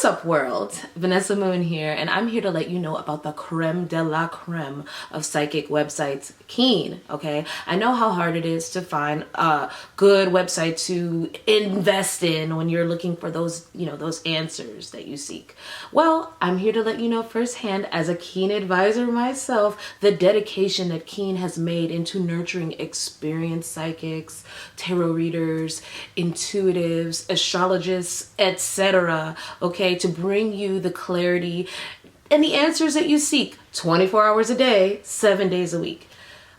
What's up, world? Vanessa Moon here, and I'm here to let you know about the creme de la creme of psychic websites, Keen, okay? I know how hard it is to find a good website to invest in when you're looking for those, those answers that you seek. Well, I'm here to let you know firsthand, as a Keen advisor myself, the dedication that Keen has made into nurturing experienced psychics, tarot readers, intuitives, astrologists, etc., okay, to bring you the clarity and the answers that you seek 24 hours a day, 7 days a week.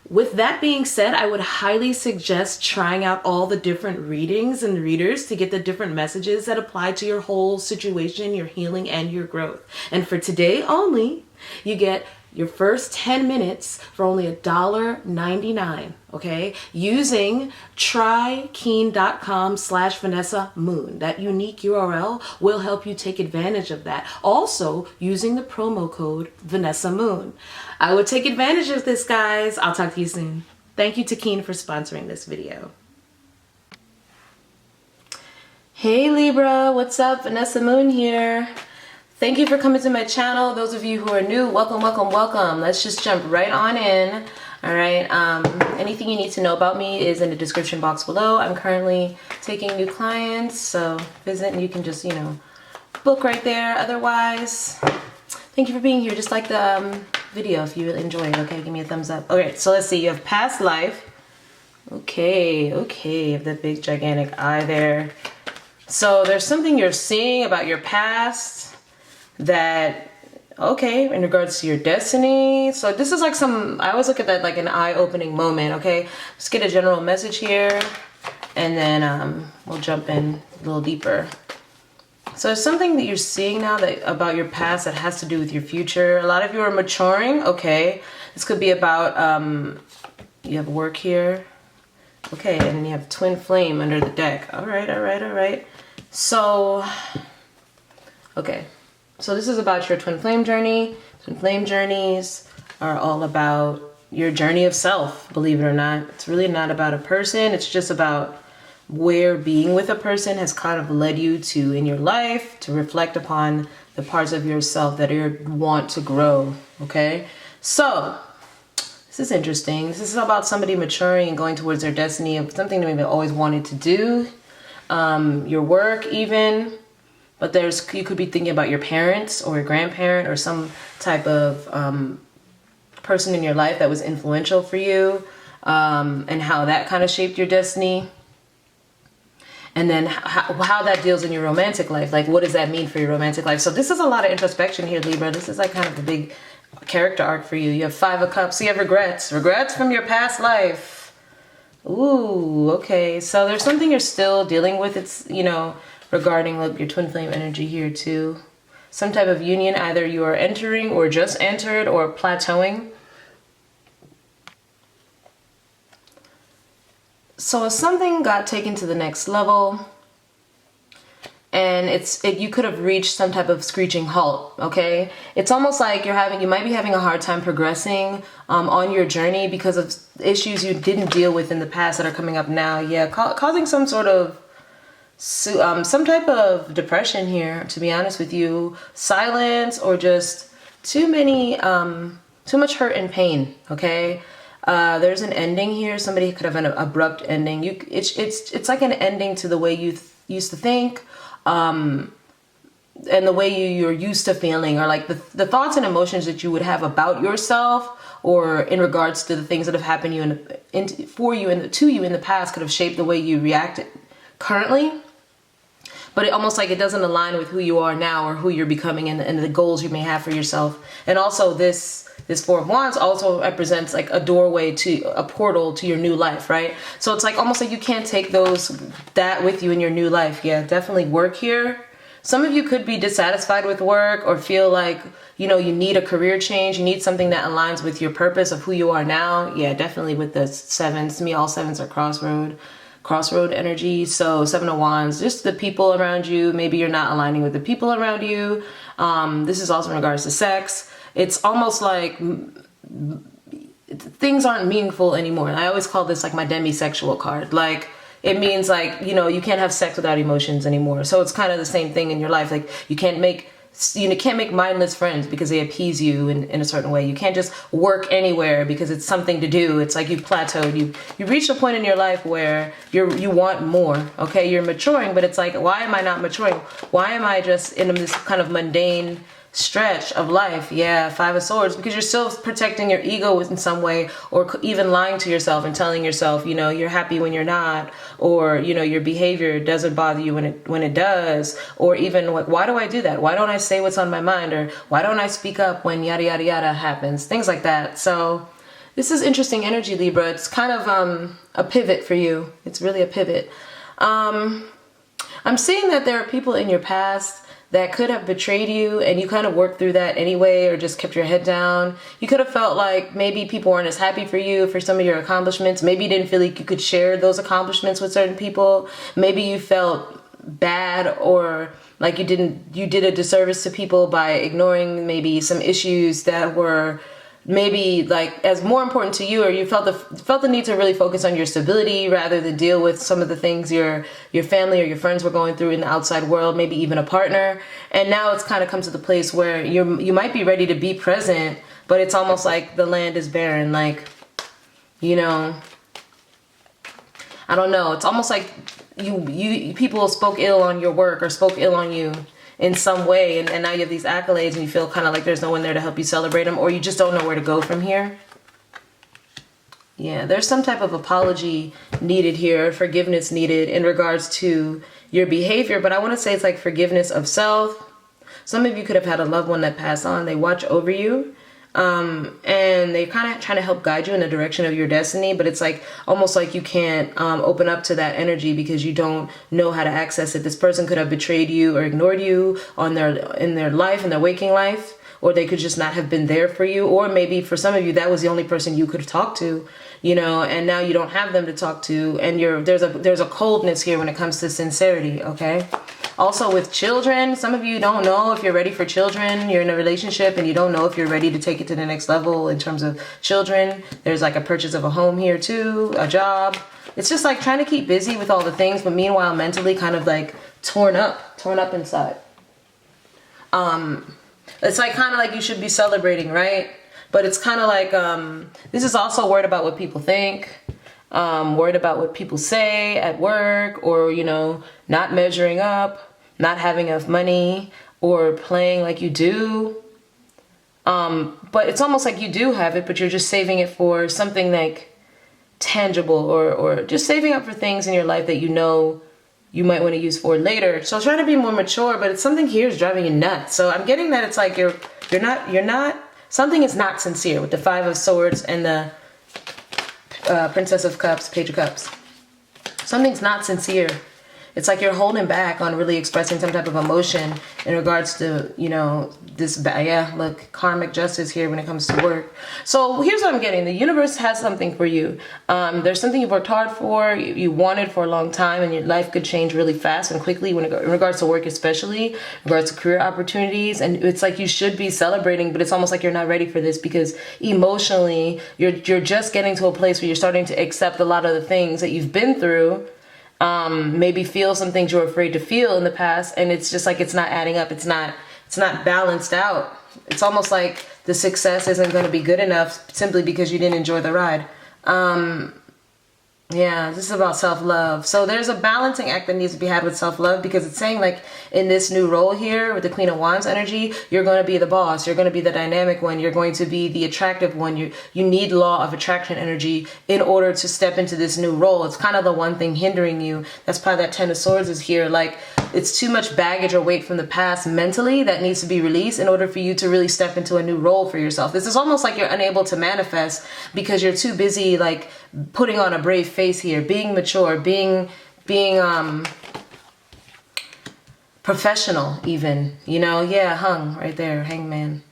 With that being said, I would highly suggest trying out all the different readings and readers to get the different messages that apply to your whole situation, your healing, and your growth. And for today only, you get your first 10 minutes for only $1.99, okay? Using trykeen.com/VanessaMoon. That unique URL will help you take advantage of that. Also, using the promo code VanessaMoon. I would take advantage of this, guys. I'll talk to you soon. Thank you to Keen for sponsoring this video. Hey Libra, what's up? Vanessa Moon here. Thank you for coming to my channel. Those of you who are new, welcome, welcome, welcome. Let's just jump right on in. All right. Anything you need to know about me is in the description box below. I'm currently taking new clients, so visit and you can just, book right there. Otherwise, thank you for being here. Just like the video if you enjoy it. Okay, give me a thumbs up. Okay, so let's see. You have past life. Okay. You have that big gigantic eye there. So there's something you're seeing about your past that, okay, in regards to your destiny. So this is like I always look at that like an eye-opening moment, okay? Let's get a general message here, and then we'll jump in a little deeper. So there's something that you're seeing now about your past that has to do with your future. A lot of you are maturing, okay? This could be about, you have work here, okay, and then you have twin flame under the deck. All right. So, okay. So this is about your twin flame journey. Twin flame journeys are all about your journey of self, believe it or not. It's really not about a person. It's just about where being with a person has kind of led you to in your life, to reflect upon the parts of yourself that you want to grow, okay? So this is interesting. This is about somebody maturing and going towards their destiny of something that they've always wanted to do, your work even. But you could be thinking about your parents or your grandparent or some type of person in your life that was influential for you, and how that kind of shaped your destiny. And then how that deals in your romantic life. Like, what does that mean for your romantic life? So this is a lot of introspection here, Libra. This is like kind of a big character arc for you. You have 5 of Cups. So you have regrets from your past life. Ooh, okay. So there's something you're still dealing with. It's, regarding your twin flame energy here too. Some type of union, either you are entering or just entered or plateauing. So something got taken to the next level, and you could have reached some type of screeching halt, okay? It's almost like you might be having a hard time progressing on your journey because of issues you didn't deal with in the past that are coming up now. Yeah, causing some sort of some type of depression here, to be honest with you. Silence, or just too much hurt and pain, okay? There's an ending here. Somebody could have an abrupt ending. It's like an ending to the way you used to think, and the way you're used to feeling, or like the thoughts and emotions that you would have about yourself, or in regards to the things that have happened to you in the past could have shaped the way you reacted currently. But almost like it doesn't align with who you are now or who you're becoming and the goals you may have for yourself. And also this 4 of Wands also represents like a doorway to a portal to your new life, right? So it's like almost like you can't take that with you in your new life. Yeah, definitely work here. Some of you could be dissatisfied with work or feel like, you need a career change. You need something that aligns with your purpose of who you are now. Yeah, definitely with the 7s. To me, all 7s are crossroad energy. So 7 of Wands, just the people around you. Maybe you're not aligning with the people around you. This is also in regards to sex. It's almost like things aren't meaningful anymore. And I always call this like my demisexual card. Like, it means like, you know, you can't have sex without emotions anymore. So it's kind of the same thing in your life. Like you can't make mindless friends because they appease you in a certain way. You can't just work anywhere because it's something to do. It's like you've plateaued. You reached a point in your life where you want more. Okay, you're maturing, but it's like, why am I not maturing? Why am I just in this kind of mundane stretch of life? Yeah, Five of Swords, because you're still protecting your ego in some way, or even lying to yourself and telling yourself, you know, you're happy when you're not, or, you know, your behavior doesn't bother you when it does, or even like, why do I do that? Why don't I say what's on my mind? Or why don't I speak up when yada yada yada happens? Things like that. So this is interesting energy, Libra. It's kind of a pivot for you. It's really a pivot. I'm seeing that there are people in your past that could have betrayed you, and you kind of worked through that anyway, or just kept your head down. You could have felt like maybe people weren't as happy for you for some of your accomplishments. Maybe you didn't feel like you could share those accomplishments with certain people. Maybe you felt bad, or like you did a disservice to people by ignoring maybe some issues that were maybe like as more important to you, or you felt the need to really focus on your stability rather than deal with some of the things your family or your friends were going through in the outside world, maybe even a partner. And now it's kind of come to the place where you might be ready to be present, but it's almost like the land is barren. Like, you know, I don't know. It's almost like you people spoke ill on your work or spoke ill on you in some way, and now you have these accolades and you feel kind of like there's no one there to help you celebrate them, or you just don't know where to go from here. Yeah, there's some type of apology needed here, forgiveness needed in regards to your behavior, but I want to say it's like forgiveness of self. Some of you could have had a loved one that passed on. They watch over you, and they're kind of trying to help guide you in the direction of your destiny, but it's like almost like you can't open up to that energy because you don't know how to access it. This person could have betrayed you or ignored you in their life, in their waking life, or they could just not have been there for you, or maybe for some of you that was the only person you could have talked to, you know, and now you don't have them to talk to, and there's a coldness here when it comes to sincerity. Okay. Also with children, some of you don't know if you're ready for children. You're in a relationship and you don't know if you're ready to take it to the next level in terms of children. There's like a purchase of a home here too, a job. It's just like trying to keep busy with all the things, but meanwhile mentally kind of like torn up inside. It's like kind of like you should be celebrating, right? But it's kind of like this is also worried about what people think. Worried about what people say at work, or, you know, not measuring up, not having enough money, or playing like you do. But it's almost like you do have it, but you're just saving it for something like tangible, or just saving up for things in your life that you know you might want to use for later. So trying to be more mature, but it's something here is driving you nuts. So I'm getting that it's like you're not, something is not sincere with the Five of Swords and the Princess of Cups, Page of Cups. Something's not sincere. It's like you're holding back on really expressing some type of emotion in regards to, you know, this, yeah, look, karmic justice here when it comes to work. So here's what I'm getting. The universe has something for you. There's something you've worked hard for, you wanted for a long time, and your life could change really fast and quickly in regards to work, especially in regards to career opportunities. And it's like you should be celebrating, but it's almost like you're not ready for this because emotionally you're just getting to a place where you're starting to accept a lot of the things that you've been through. Maybe feel some things you were afraid to feel in the past, and it's just like it's not adding up. It's not balanced out. It's almost like the success isn't going to be good enough simply because you didn't enjoy the ride. Yeah, this is about self-love. So there's a balancing act that needs to be had with self-love, because it's saying like in this new role here with the Queen of Wands energy, you're going to be the boss. You're going to be the dynamic one. You're going to be the attractive one. You need law of attraction energy in order to step into this new role. It's kind of the one thing hindering you. That's probably that Ten of Swords is here. Like it's too much baggage or weight from the past mentally that needs to be released in order for you to really step into a new role for yourself. This is almost like you're unable to manifest because you're too busy like putting on a brave face here, being mature, being professional even, you know. Yeah, hung right there, hangman.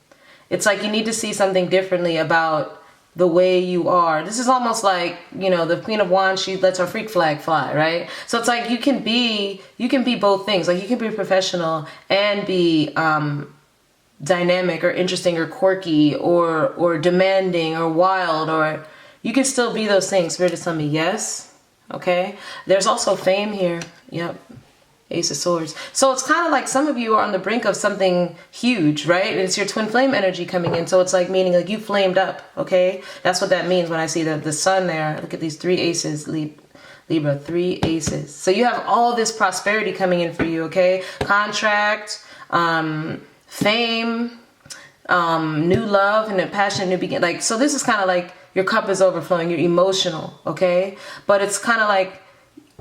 It's like you need to see something differently about the way you are. This is almost like, you know, the Queen of Wands, she lets her freak flag fly, right? So it's like you can be both things. Like you can be professional and be dynamic or interesting or quirky or demanding or wild, or you can still be those things. Spirit is telling me yes. Okay. There's also fame here. Yep. Ace of Swords. So it's kind of like some of you are on the brink of something huge, right? And it's your twin flame energy coming in. So it's like meaning like you flamed up, okay? That's what that means when I see the sun there. Look at these 3 aces, Libra, 3 aces. So you have all this prosperity coming in for you, okay? Contract, fame, new love, and a passionate new beginning. Like, so this is kind of like your cup is overflowing, you're emotional, okay? But it's kind of like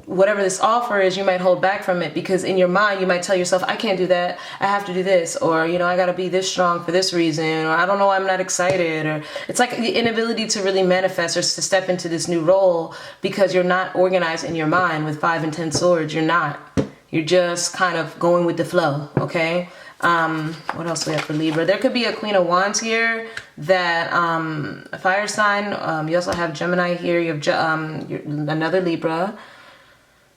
whatever this offer is, you might hold back from it because in your mind you might tell yourself, I can't do that, I have to do this, or you know, I got to be this strong for this reason, or I don't know, I'm not excited, or it's like the inability to really manifest or to step into this new role because you're not organized in your mind. With 5 and 10 swords, you're just kind of going with the flow, okay? What else do we have for Libra? There could be a Queen of Wands here that a fire sign. You also have Gemini here, you have another Libra.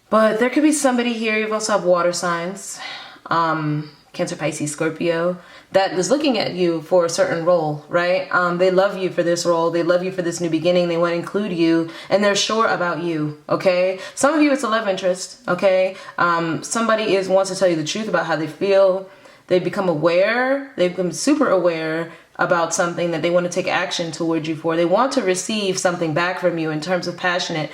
But there could be somebody here, you also have water signs, Cancer, Pisces, Scorpio, that is looking at you for a certain role, right? They love you for this role. They love you for this new beginning. They want to include you, and they're sure about you, okay? Some of you, it's a love interest, okay? Somebody wants to tell you the truth about how they feel. They become aware. They've become super aware about something that they want to take action towards you for. They want to receive something back from you in terms of passion.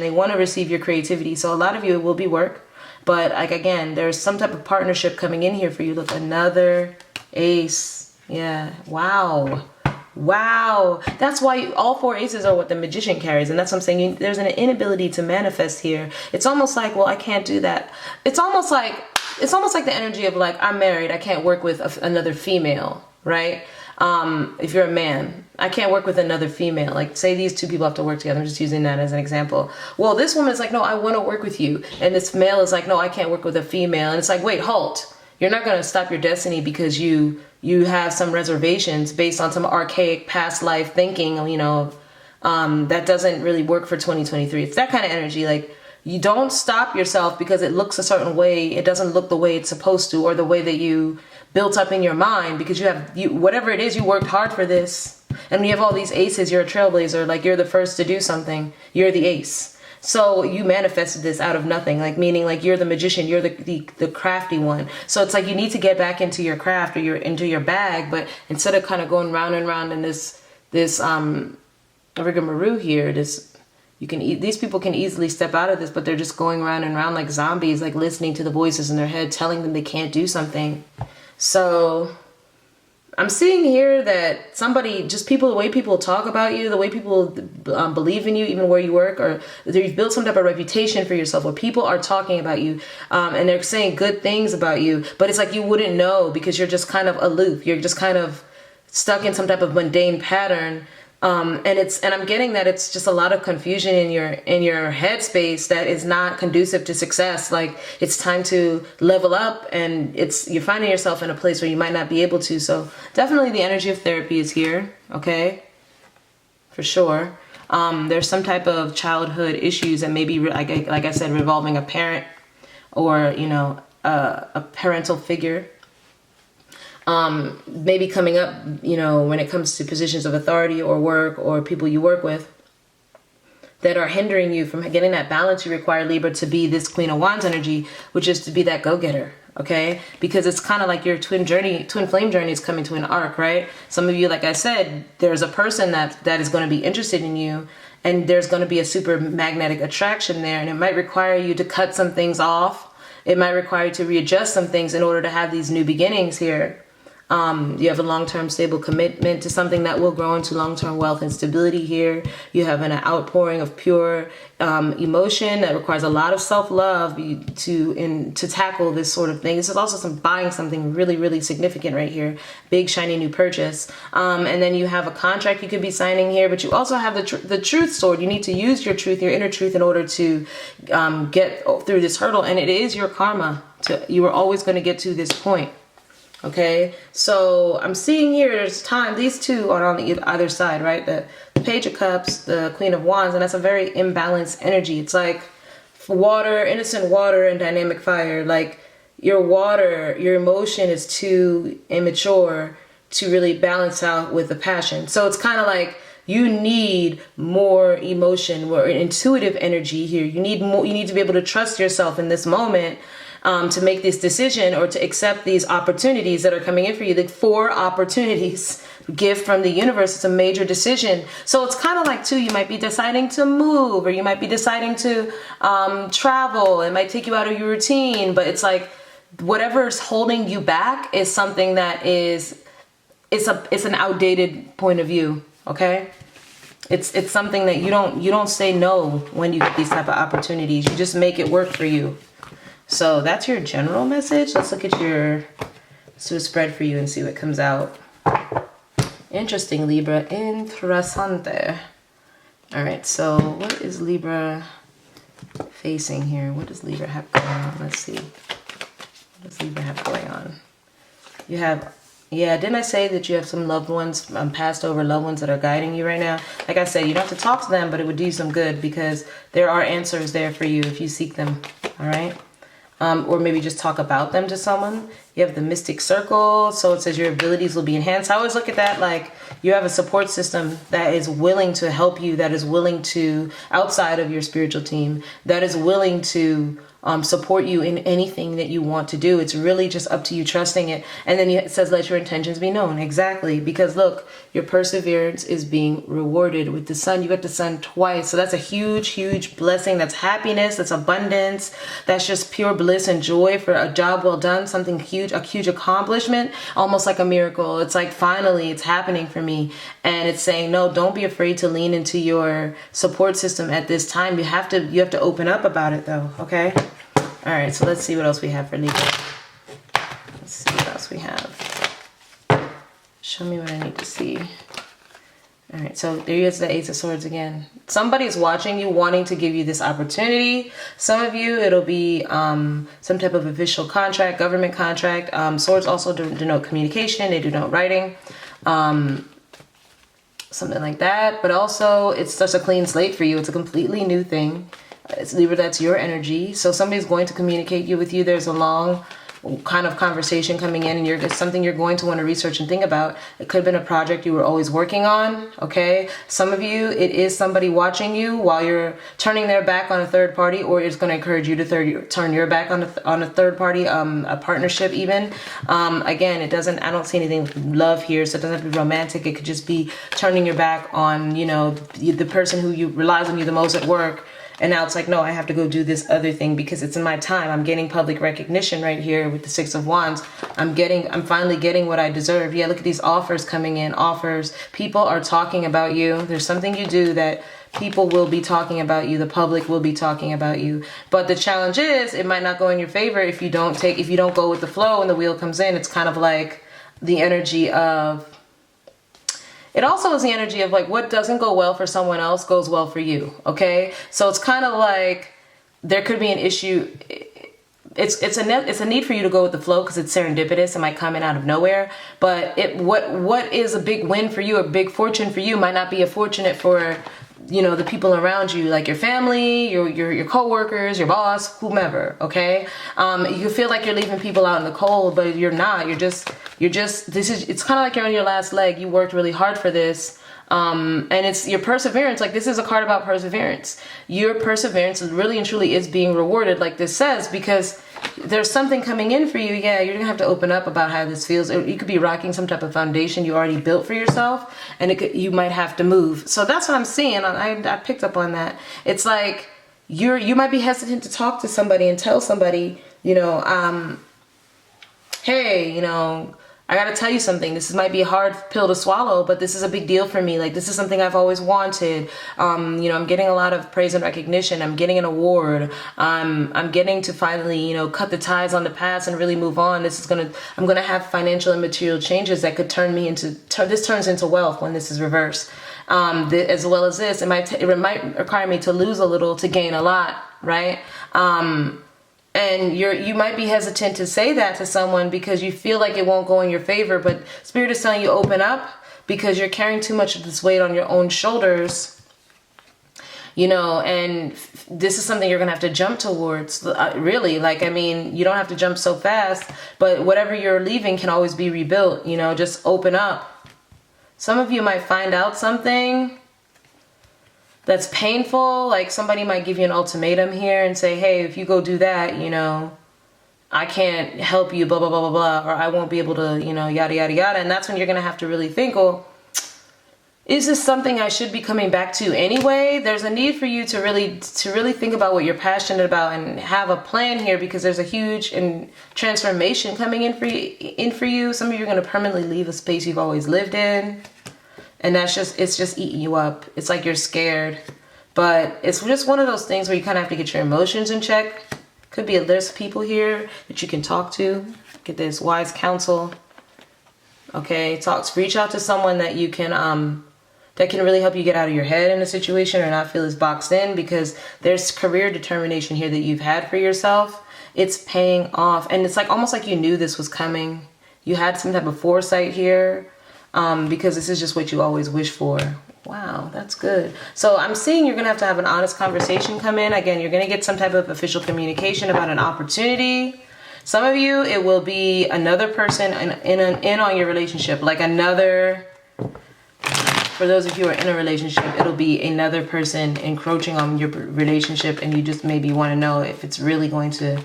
They want to receive your creativity. So a lot of you, it will be work. But like, again, there's some type of partnership coming in here for you. Look, another ace. Yeah. Wow. Wow. That's why all 4 aces are what the Magician carries. And that's what I'm saying. There's an inability to manifest here. It's almost like, well, I can't do that. It's almost like the energy of like, I'm married, I can't work with another female, right? If you're a man, I can't work with another female. Like, say these 2 people have to work together. I'm just using that as an example. Well, this woman is like, no, I want to work with you. And this male is like, no, I can't work with a female. And it's like, wait, halt. You're not going to stop your destiny because you have some reservations based on some archaic past life thinking, you know, that doesn't really work for 2023. It's that kind of energy. Like, you don't stop yourself because it looks a certain way. It doesn't look the way it's supposed to, or the way that you built up in your mind, because whatever it is, you worked hard for this. And when you have all these aces, you're a trailblazer. Like, you're the first to do something. You're the ace. So you manifested this out of nothing, like, meaning like you're the magician, you're the crafty one. So it's like you need to get back into your craft, or into your bag. But instead of kind of going round and round in this rigmarole here, these people can easily step out of this, but they're just going round and round like zombies, like listening to the voices in their head telling them they can't do something. So I'm seeing here that the way people talk about you, the way people believe in you, even where you work, or you've built some type of reputation for yourself where people are talking about you, and they're saying good things about you, but it's like you wouldn't know because you're just kind of aloof. You're just kind of stuck in some type of mundane pattern. And I'm getting that it's just a lot of confusion in your headspace that is not conducive to success. Like, it's time to level up, and you're finding yourself in a place where you might not be able to. So definitely the energy of therapy is here. Okay. For sure. There's some type of childhood issues that maybe, like I said, revolving a parent or, you know, a parental figure. Maybe coming up, you know, when it comes to positions of authority or work or people you work with that are hindering you from getting that balance you require, Libra, to be this Queen of Wands energy, which is to be that go-getter, okay? Because it's kind of like your twin flame journey is coming to an arc, right? Some of you, like I said, there's a person that is going to be interested in you, and there's going to be a super magnetic attraction there, and it might require you to cut some things off. It might require you to readjust some things in order to have these new beginnings here. You have a long-term stable commitment to something that will grow into long-term wealth and stability here. You have an outpouring of pure emotion that requires a lot of self-love to tackle this sort of thing. This is also buying something really, really significant right here. Big, shiny new purchase. And then you have a contract you could be signing here, but you also have the truth sword. You need to use your truth, your inner truth, in order to get through this hurdle. And it is your karma. You are always going to get to this point. Okay, so I'm seeing here there's time. These two are on either side, right? The Page of Cups, the Queen of Wands, and that's a very imbalanced energy. It's like water, innocent water, and dynamic fire. Like, your water, your emotion is too immature to really balance out with the passion. So it's kind of like You need more emotion, more intuitive energy here. You need more. You need to be able to trust yourself in this moment to make this decision or to accept these opportunities that are coming in for you. Like 4 opportunities, gift from the universe. It's a major decision. So it's kind of like too, you might be deciding to move, or you might be deciding to travel. It might take you out of your routine, but it's like whatever's holding you back is something that is, it's an outdated point of view. Okay. It's something that you don't say no when you get these type of opportunities. You just make it work for you. So that's your general message. Let's look at let's do a spread for you and see what comes out. Interesting, Libra. Interessante. All right, so what is Libra facing here? What does Libra have going on? Let's see. What does Libra have going on? You have, yeah, didn't I say that you have some loved ones, passed over loved ones that are guiding you right now? Like I said, you don't have to talk to them, but it would do you some good because there are answers there for you if you seek them, all right? Or maybe just talk about them to someone. You have the mystic circle, so it says your abilities will be enhanced. I always look at that like you have a support system that is willing to help you, that is willing to, outside of your spiritual team, that is willing to support you in anything that you want to do. It's really just up to you trusting it. And then it says, let your intentions be known. Exactly. Because look, your perseverance is being rewarded with the sun. You got the sun twice. So that's a huge, huge blessing. That's happiness. That's abundance. That's just pure bliss and joy for a job well done. Something huge, a huge accomplishment, almost like a miracle. It's like, finally, it's happening for me. And it's saying, no, don't be afraid to lean into your support system at this time. You have to open up about it though. Okay. All right, so let's see what else we have for Libra. Let's see what else we have. Show me what I need to see. All right, so there is the Ace of Swords again. Somebody's watching you, wanting to give you this opportunity. Some of you, it'll be some type of official contract, government contract. Swords also denote communication. They denote writing. Something like that. But also, it's just a clean slate for you. It's a completely new thing. It's Libra, that's your energy. So somebody's going to communicate with you. There's a long kind of conversation coming in, and it's something you're going to want to research and think about. It could have been a project you were always working on. Okay. Some of you, it is somebody watching you while you're turning their back on a third party, or it's going to encourage you to turn your back on a third party, a partnership even. Again, I don't see anything with love here. So it doesn't have to be romantic. It could just be turning your back on, the person who relies on you the most at work. And now it's like, no, I have to go do this other thing because it's in my time. I'm getting public recognition right here with the 6 of Wands. I'm finally getting what I deserve. Yeah, look at these offers coming in. Offers. People are talking about you. There's something you do that people will be talking about you. The public will be talking about you. But the challenge is, it might not go in your favor if you don't go with the flow and the wheel comes in. It's kind of like the energy of, it also is the energy of like what doesn't go well for someone else goes well for you. Okay. So it's kind of like there could be an issue. It's a need for you to go with the flow because it's serendipitous. It might come in out of nowhere, but what is a big win for you, a big fortune for you might not be a fortunate for, the people around you, like your family, your coworkers, your boss, whomever. Okay. You feel like you're leaving people out in the cold, but you're not. it's kind of like you're on your last leg. You worked really hard for this. And it's your perseverance. Like, this is a card about perseverance. Your perseverance really and truly is being rewarded, like this says, because there's something coming in for you. Yeah, you're gonna have to open up about how this feels. You could be rocking some type of foundation you already built for yourself, and you might have to move. So that's what I'm seeing. I picked up on that. It's like you might be hesitant to talk to somebody and tell somebody, hey, I gotta tell you something. This might be a hard pill to swallow, but this is a big deal for me. Like, this is something I've always wanted. I'm getting a lot of praise and recognition. I'm getting an award. I'm getting to finally, cut the ties on the past and really move on. I'm gonna have financial and material changes that could this turns into wealth when this is reversed. As well as this, it might require me to lose a little to gain a lot, right? And you might be hesitant to say that to someone because you feel like it won't go in your favor, but Spirit is telling you open up because you're carrying too much of this weight on your own shoulders, and this is something you're going to have to jump towards, really. Like, you don't have to jump so fast, but whatever you're leaving can always be rebuilt, just open up. Some of you might find out something that's painful. Like somebody might give you an ultimatum here and say, hey, if you go do that, you know, I can't help you, blah, blah, blah, blah, blah, or I won't be able to, you know, yada, yada, yada. And that's when you're going to have to really think, well, is this something I should be coming back to anyway? There's a need for you to really think about what you're passionate about and have a plan here, because there's a huge transformation coming in for you. Some of you are going to permanently leave a space you've always lived in, and it's just eating you up. It's like you're scared, but it's just one of those things where you kind of have to get your emotions in check. Could be there's people here that you can talk to, get this wise counsel. Okay, reach out to someone that you can that can really help you get out of your head in a situation or not feel as boxed in, because there's career determination here that you've had for yourself. It's paying off, and it's like almost like you knew this was coming. You had some type of foresight here, because this is just what you always wish for. Wow, that's good. So I'm seeing you're gonna have an honest conversation come in. Again, you're gonna get some type of official communication about an opportunity. Some of you, it will be another person in on your relationship, like another. For those of you who are in a relationship, it'll be another person encroaching on your relationship, and you just maybe want to know if it's really going to,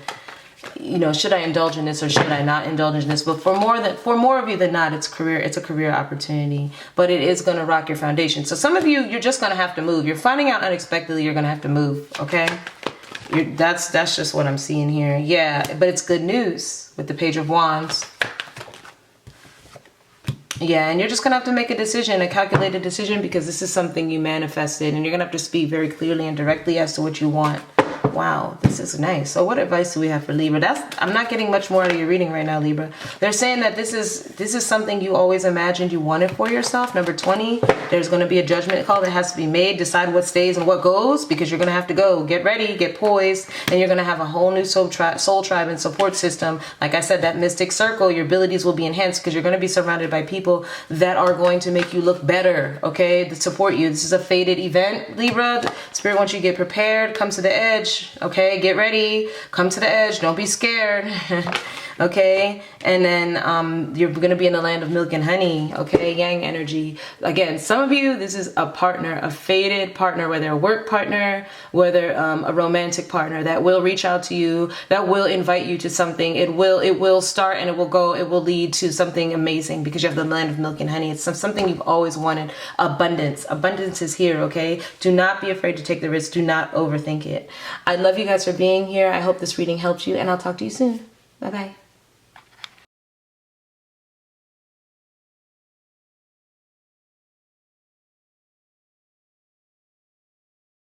you know, should I indulge in this or should I not indulge in this? But for more of you than not, it's a career opportunity, but it is going to rock your foundation. So some of you, you're just going to have to move. You're finding out unexpectedly you're going to have to move. Okay, that's just what I'm seeing here. Yeah, but it's good news with the Page of Wands. Yeah, and you're just going to have to make a decision, a calculated decision, because this is something you manifested, and you're going to have to speak very clearly and directly as to what you want. Wow, this is nice. So what advice do we have for Libra? I'm not getting much more out of your reading right now, Libra. They're saying that this is something you always imagined you wanted for yourself. Number 20, there's going to be a judgment call that has to be made. Decide what stays and what goes, because you're going to have to go. Get ready, get poised, and you're going to have a whole new soul tribe and support system. Like I said, that mystic circle, your abilities will be enhanced because you're going to be surrounded by people that are going to make you look better, okay, to support you. This is a fated event, Libra. Spirit wants you to get prepared, come to the edge. Okay, get ready, come to the edge, don't be scared. Okay, and then you're gonna be in the land of milk and honey. Okay, yang energy. Again, some of you, this is a partner, a fated partner, whether a work partner, whether a romantic partner that will reach out to you, that will invite you to something. It will start and it will lead to something amazing, because you have the land of milk and honey. It's something you've always wanted. Abundance is here. Okay, do not be afraid to take the risk. Do not overthink it. I love you guys for being here. I hope this reading helped you, and I'll talk to you soon. Bye bye.